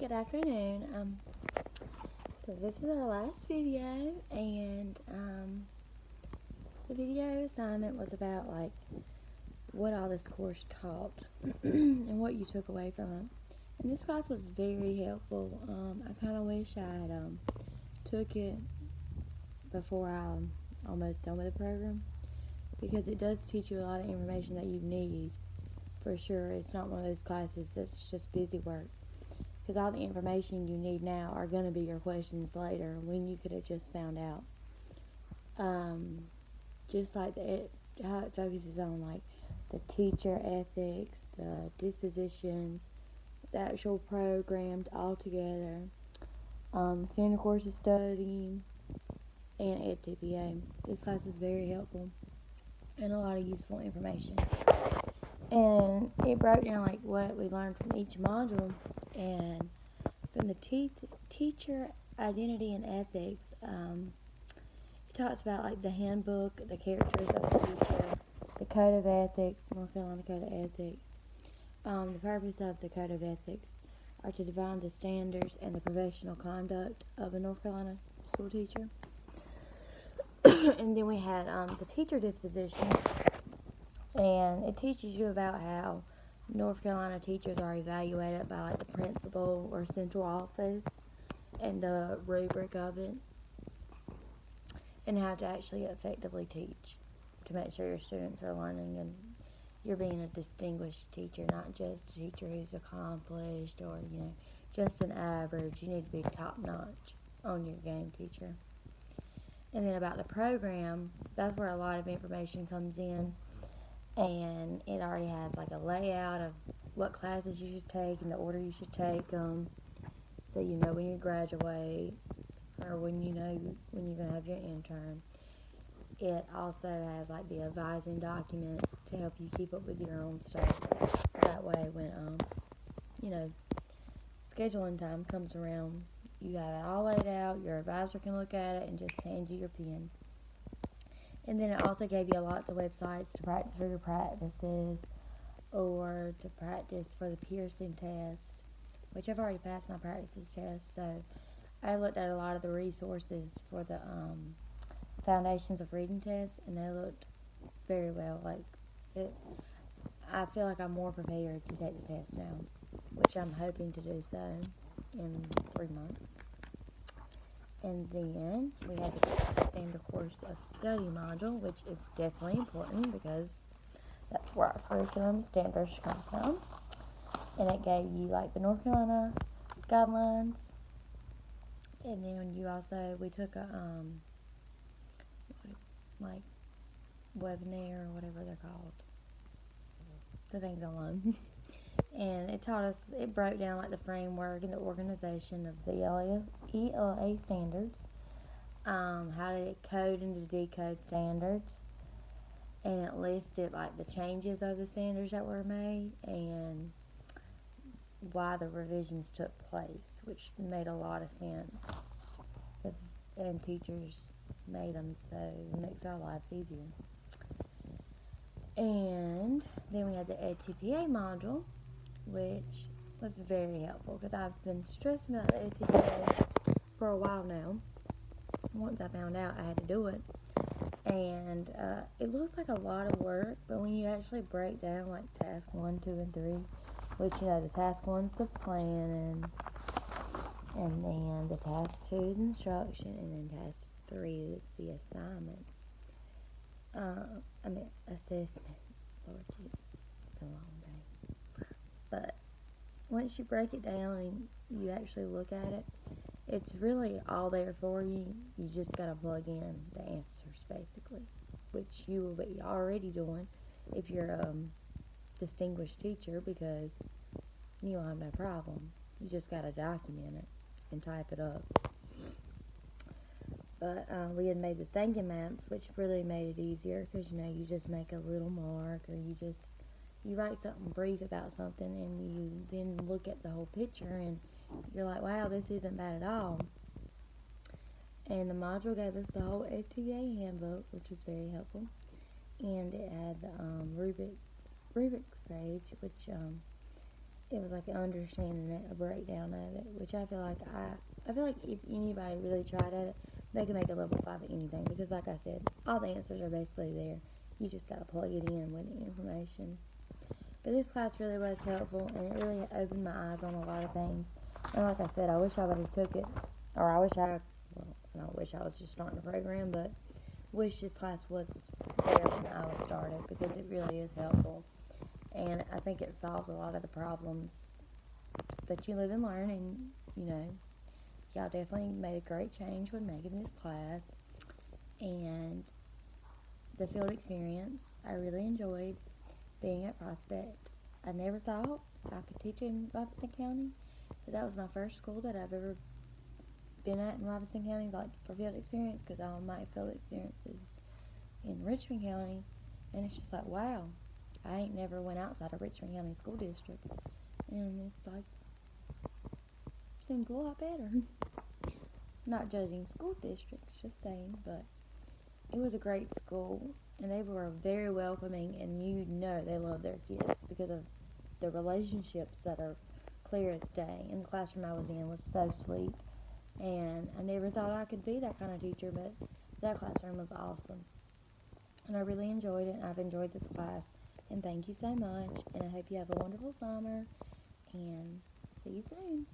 Good afternoon. So this is our last video, and the video assignment was about what all this course taught and what you took away from it. And this class was very helpful. I kind of wish I had took it before I'm almost done with the program, because it does teach you a lot of information that you need for sure. It's not one of those classes that's just busy work, because all the information you need now are going to be your questions later when you could have just found out. Just like how it focuses on the teacher ethics, the dispositions, the actual programs all together, standard course of studying, and EdTPA. This class is very helpful and a lot of useful information. And it broke down what we learned from each module, and from the teacher identity and ethics, it talks about the handbook, the characters of the teacher, the code of ethics, North Carolina Code of Ethics. The purpose of the code of ethics are to define the standards and the professional conduct of a North Carolina school teacher. And then we had the teacher disposition, and it teaches you about how North Carolina teachers are evaluated by the principal or central office and the rubric of it, and how to actually effectively teach to make sure your students are learning and you're being a distinguished teacher, not just a teacher who's accomplished or just an average. You need to be top notch on your game teacher. And then about the program, that's where a lot of information comes in. And it already has a layout of what classes you should take and the order you should take them, so you know when you graduate or when you're going to have your intern. It also has the advising document to help you keep up with your own stuff, so that way when scheduling time comes around, you have it all laid out, your advisor can look at it and just hand you your pen. And then it also gave you lots of websites to practice for your practices or to practice for the Pearson test, which I've already passed my practices test. So I looked at a lot of the resources for the Foundations of Reading test, and they looked very well. I feel like I'm more prepared to take the test now, which I'm hoping to do so in 3 months. And then we had the standard course of study module, which is definitely important because that's where our curriculum standards come from. And it gave you the North Carolina guidelines. And then we took a webinar or whatever they're called, the things online. And it broke down the framework and the organization of the ELA standards, how to code and to decode standards, and it listed the changes of the standards that were made and why the revisions took place, which made a lot of sense, and teachers made them so it makes our lives easier. And then we had the EdTPA module, which was very helpful because I've been stressing about the EdTPA for a while now. Once I found out I had to do it, and it looks like a lot of work, but when you actually break down task 1, 2, and 3, which the task 1's the planning, and then the task 2 is instruction, and then task 3 is the assignment. Assessment. Lord Jesus, it's been a long day. But once you break it down and you actually look at it, it's really all there for you. You just gotta plug in the answers, basically, which you will be already doing if you're a distinguished teacher, because you don't have no problem. You just gotta document it and type it up. But we had made the thinking maps, which really made it easier because you just make a little mark, or you write something brief about something, and you then look at the whole picture and you're like, wow, this isn't bad at all. And the module gave us the whole FTA handbook, which was very helpful, and it had the rubrics page, which it was like understanding it, a breakdown of it, which I feel like if anybody really tried at it, they can make a level 5 at anything, because like I said, all the answers are basically there. You just gotta plug it in with the information. But this class really was helpful, and it really opened my eyes on a lot of things. And like I said, I wish I would have took it, or I wish I, well, I don't wish I was just starting the program, but wish this class was there when I was started, because it really is helpful. And I think it solves a lot of the problems that you live and learn, and, you know, y'all definitely made a great change with making this class. And the field experience, I really enjoyed being at Prospect. I never thought I could teach in Robinson County, but that was my first school that I've ever been at in Robinson County, like, for field experience, because all my field experiences in Richmond County, and it's just like, wow, I ain't never went outside of Richmond County School District, and it's like, seems a lot better. Not judging school districts, just saying, but it was a great school, and they were very welcoming, and you know they love their kids because of the relationships that are clear as day. And the classroom I was in was so sweet, and I never thought I could be that kind of teacher, but that classroom was awesome, and I really enjoyed it, and I've enjoyed this class, and thank you so much, and I hope you have a wonderful summer, and see you soon.